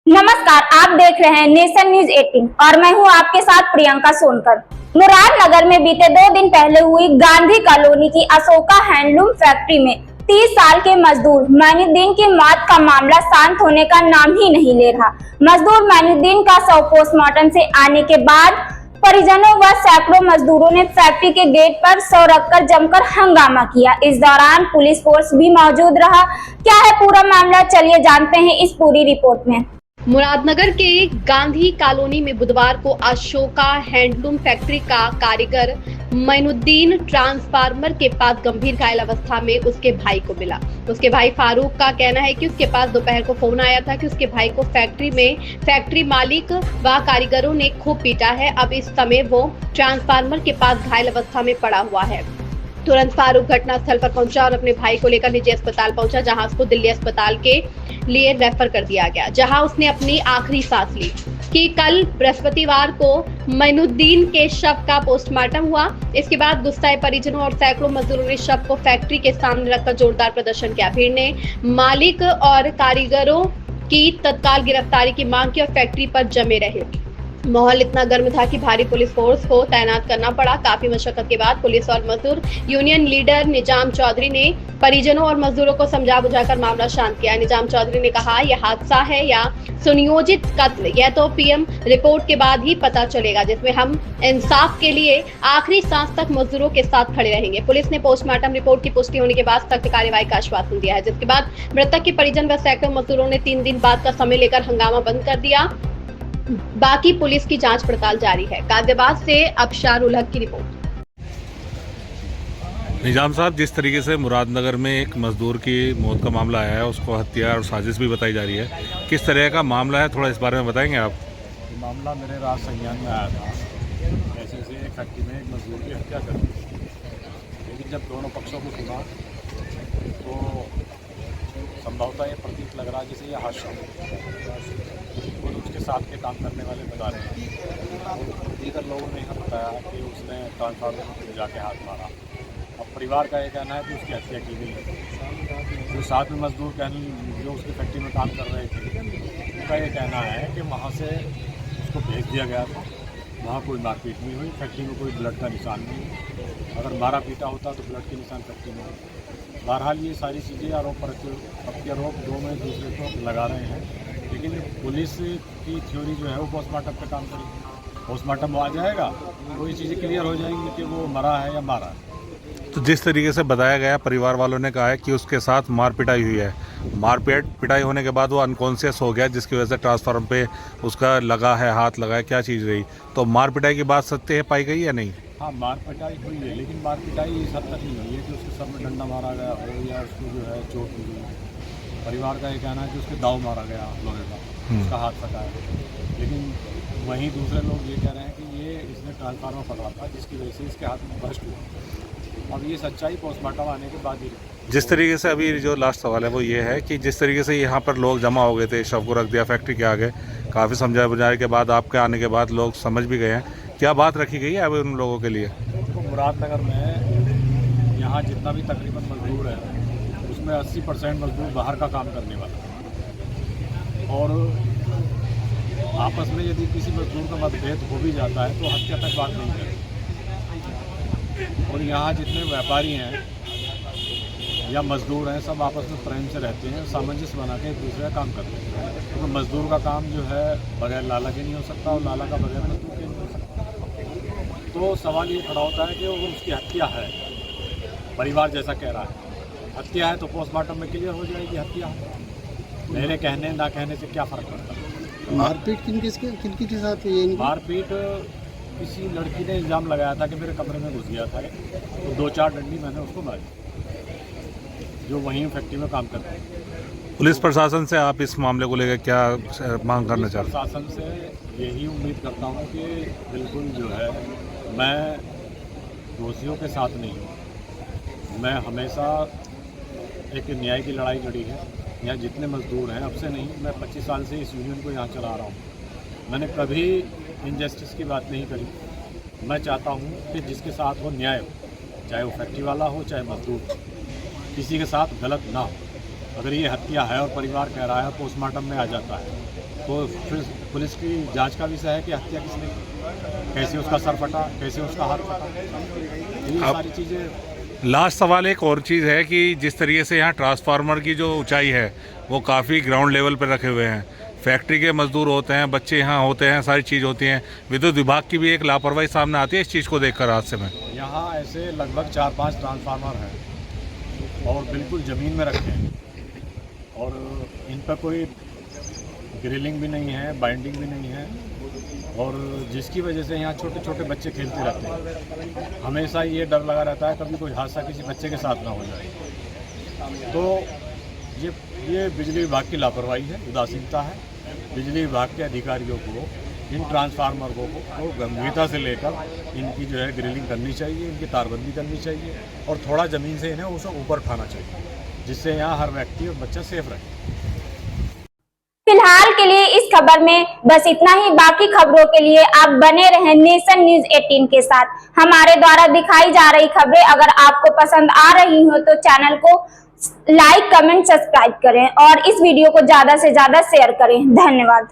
नमस्कार, आप देख रहे हैं नेशन न्यूज 18 और मैं हूं आपके साथ प्रियंका सोनकर। मुरादनगर में बीते 2 दिन पहले हुई गांधी कॉलोनी की अशोका हैंडलूम फैक्ट्री में 30 साल के मजदूर मैनुद्दीन की मौत का मामला शांत होने का नाम ही नहीं ले रहा। मजदूर मैनुद्दीन का शव पोस्टमार्टम से आने के बाद परिजनों व सैकड़ों मजदूरों ने फैक्ट्री के गेट पर शव रखकर जमकर हंगामा किया। इस दौरान पुलिस फोर्स भी मौजूद रहा। क्या है पूरा मामला, चलिए जानते हैं इस पूरी रिपोर्ट में। मुरादनगर के गांधी कॉलोनी में बुधवार को अशोका हैंडलूम फैक्ट्री का कारीगर मैनुद्दीन ट्रांसफार्मर के पास गंभीर घायल अवस्था में उसके भाई को मिला। उसके भाई फारूक का कहना है कि उसके पास दोपहर को फोन आया था कि उसके भाई को फैक्ट्री मालिक व कारीगरों ने खूब पीटा है। अब इस समय वो ट्रांसफार्मर के पास घायल अवस्था में पड़ा हुआ है। तुरंत फारूक घटनास्थल पर पहुंचा और अपने भाई को लेकर निजी अस्पताल पहुंचा, जहां उसको दिल्ली अस्पताल के लिए रेफर कर दिया गया, जहां उसने अपनी आखिरी सांस ली। कि कल बृहस्पतिवार को मैनुद्दीन के शव का पोस्टमार्टम हुआ। इसके बाद गुस्साए परिजनों और सैकड़ों मजदूरों ने शव को फैक्ट्री के सामने रखकर जोरदार प्रदर्शन किया। भीड़ ने मालिक और कारीगरों की तत्काल गिरफ्तारी की मांग की और फैक्ट्री पर जमे रहे। माहौल इतना गर्म था कि भारी पुलिस फोर्स को तैनात करना पड़ा। काफी मशक्कत के बाद पुलिस और मजदूर यूनियन लीडर निजाम चौधरी ने परिजनों और मजदूरों को समझा बुझाकर मामला शांत किया। निजाम चौधरी ने कहा, यह हादसा है या सुनियोजित कत्ल, यह तो पीएम रिपोर्ट के बाद ही पता चलेगा, जिसमें हम इंसाफ के लिए आखिरी सांस तक मजदूरों के साथ खड़े रहेंगे। पुलिस ने पोस्टमार्टम रिपोर्ट की पुष्टि होने के बाद सख्त कार्रवाई का आश्वासन दिया है, जिसके बाद मृतक के परिजन व सैकड़ों मजदूरों ने 3 दिन बाद का समय लेकर हंगामा बंद कर दिया। बाकी पुलिस की जांच पड़ताल जारी है। गाजियाबाद से अबशार उल हक की रिपोर्ट। निजाम साहब, जिस तरीके से मुरादनगर में एक मजदूर की मौत का मामला आया है, उसको हत्या और साजिश भी बताई जा रही है, किस तरह का मामला है, थोड़ा इस बारे में बताएंगे आप? मामला मेरे रात संज्ञान में आया था। ऐसे एक फैक्ट्री में एक मजदूर की हत्या कर दी, लेकिन जब दोनों पक्षों को सुना तो संभवतः ये प्रतीत लग रहा है जैसे ये हादसा और उसके साथ के काम करने वाले बता रहे हैं। दीगर लोगों ने यह बताया कि उसने ट्रांसफार्मर को जाके हाथ मारा। अब परिवार का ये कहना है कि उसकी हत्या की गई। जो साथ में मजदूर जो उसकी फैक्ट्री में काम कर रहे थे, उनका ये कहना है कि वहाँ से उसको भेज दिया गया था। वहाँ कोई मारपीट नहीं हुई, फैक्ट्री में कोई ब्लड का निशान नहीं। अगर मारा पीटा होता तो ब्लड के निशान फैक्ट्री में होते। बहरहाल ये सारी चीज़ें आरोप दोनों एक दूसरे को लगा रहे हैं, लेकिन पुलिस की थ्योरी जो है वो पोस्टमार्टम पे काम करेगी। पोस्टमार्टम आ जाएगा तो ये चीज़ें क्लियर हो जाएंगी कि वो मरा है या मारा है। तो जिस तरीके से बताया गया, परिवार वालों ने कहा है कि उसके साथ मार पिटाई हुई है। पिटाई होने के बाद वो अनकॉन्शियस हो गया, जिसकी वजह से ट्रांसफार्मर पे उसका लगा है, हाथ लगा है, क्या चीज़ रही? तो मार पिटाई की बात सत्य है पाई गई या नहीं? हाँ, मार पिटाई हुई है, लेकिन मार पिटाई इस हद तक नहीं हुई है कि उसके सर में डंडा मारा गया हो या उसको जो है चोट हुई। परिवार का ये कहना है कि उसके दाव मारा गया लोहे का, उसका हाथ फटा है। लेकिन वहीं दूसरे लोग ये कह रहे हैं कि ये इसने ट्रांसफार्मर पकड़ा था, जिसकी वजह से इसके हाथ में बर्स्ट हुआ। अब ये सच्चाई पोस्टमार्टम आने के बाद ही। जिस तरीके से अभी जो लास्ट सवाल है वो ये है कि जिस तरीके से यहाँ पर लोग जमा हो गए थे, शव को रख दिया फैक्ट्री के आगे, काफ़ी समझाए बुझाए के बाद आपके आने के बाद लोग समझ भी गए हैं, क्या बात रखी गई है अभी उन लोगों के लिए? तो मुरादनगर में यहाँ जितना भी तकरीबन मजदूर है, उसमें 80% मजदूर बाहर का काम करने वाला है। और आपस में यदि किसी मजदूर का मतभेद हो भी जाता है तो हत्या तक बात नहीं करती। और यहाँ जितने व्यापारी हैं या मजदूर हैं, सब आपस में प्रेम से रहते हैं, सामंजस्य बना के एक दूसरे का काम करते हैं। तो मजदूर का काम जो है बगैर लाला के नहीं हो सकता और लाला का बगैर मजदूर के नहीं हो सकता। तो सवाल ये खड़ा होता है कि वो उसकी हत्या है, परिवार जैसा कह रहा है हत्या है, तो पोस्टमार्टम में क्लियर हो जाएगी हत्या है। मेरे कहने ना कहने से क्या फ़र्क पड़ता है? मारपीट किनकी के साथ हुई है? मारपीट किसी लड़की ने इल्ज़ाम लगाया था कि मेरे कमरे में घुस गया था, तो 2-4 डंडी मैंने उसको मारी, जो वहीं फैक्ट्री में काम करते हैं। पुलिस प्रशासन से आप इस मामले को लेकर क्या मांग करना चाहते हैं? प्रशासन से यही उम्मीद करता हूँ कि बिल्कुल जो है मैं दोषियों के साथ नहीं हूँ। मैं हमेशा एक न्याय की लड़ाई लड़ी है। यहाँ जितने मजदूर हैं, अब से नहीं, मैं 25 साल से इस यूनियन को यहाँ चला रहा हूँ। मैंने कभी इनजस्टिस की बात नहीं करी। मैं चाहता हूँ कि जिसके साथ हो न्याय हो, चाहे वो फैक्ट्री वाला हो चाहे मजदूर, किसी के साथ गलत ना हो। अगर ये हत्या है और परिवार कह रहा है पोस्टमार्टम में आ जाता है, तो फिर पुलिस की जांच का विषय है कि हत्या किसने की, कैसे उसका सर फटा, कैसे उसका हाथ फटा, ये सारी चीज़ें। लास्ट सवाल एक और चीज़ है कि जिस तरीके से यहाँ ट्रांसफार्मर की जो ऊंचाई है वो काफ़ी ग्राउंड लेवल पर रखे हुए हैं, फैक्ट्री के मजदूर होते हैं, बच्चे यहाँ होते हैं, सारी चीज़ होती हैं, विद्युत विभाग की भी एक लापरवाही सामने आती है इस चीज़ को देखकर हादसे में। यहाँ ऐसे लगभग 4-5 ट्रांसफार्मर हैं और बिल्कुल ज़मीन में रखे हैं और इन पर कोई ग्रिलिंग भी नहीं है, बाइंडिंग भी नहीं है, और जिसकी वजह से यहाँ छोटे छोटे बच्चे खेलते रहते हैं। हमेशा ये डर लगा रहता है कभी कोई हादसा किसी बच्चे के साथ ना हो जाए। तो ये बिजली विभाग की लापरवाही है, उदासीनता है। बिजली विभाग के अधिकारियों को इन ट्रांसफार्मर को गंभीरता से लेकर इनकी जो है ग्रिलिंग करनी चाहिए, इनकी तारबंदी करनी चाहिए और थोड़ा ज़मीन से इन्हें उसे ऊपर उठाना चाहिए, जिससे यहाँ हर व्यक्ति और बच्चा सेफ रहे। फिलहाल के लिए इस खबर में बस इतना ही। बाकी खबरों के लिए आप बने रहें नेशन न्यूज 18 के साथ। हमारे द्वारा दिखाई जा रही खबरें अगर आपको पसंद आ रही हो तो चैनल को लाइक, कमेंट, सब्सक्राइब करें और इस वीडियो को ज्यादा से ज्यादा शेयर करें। धन्यवाद।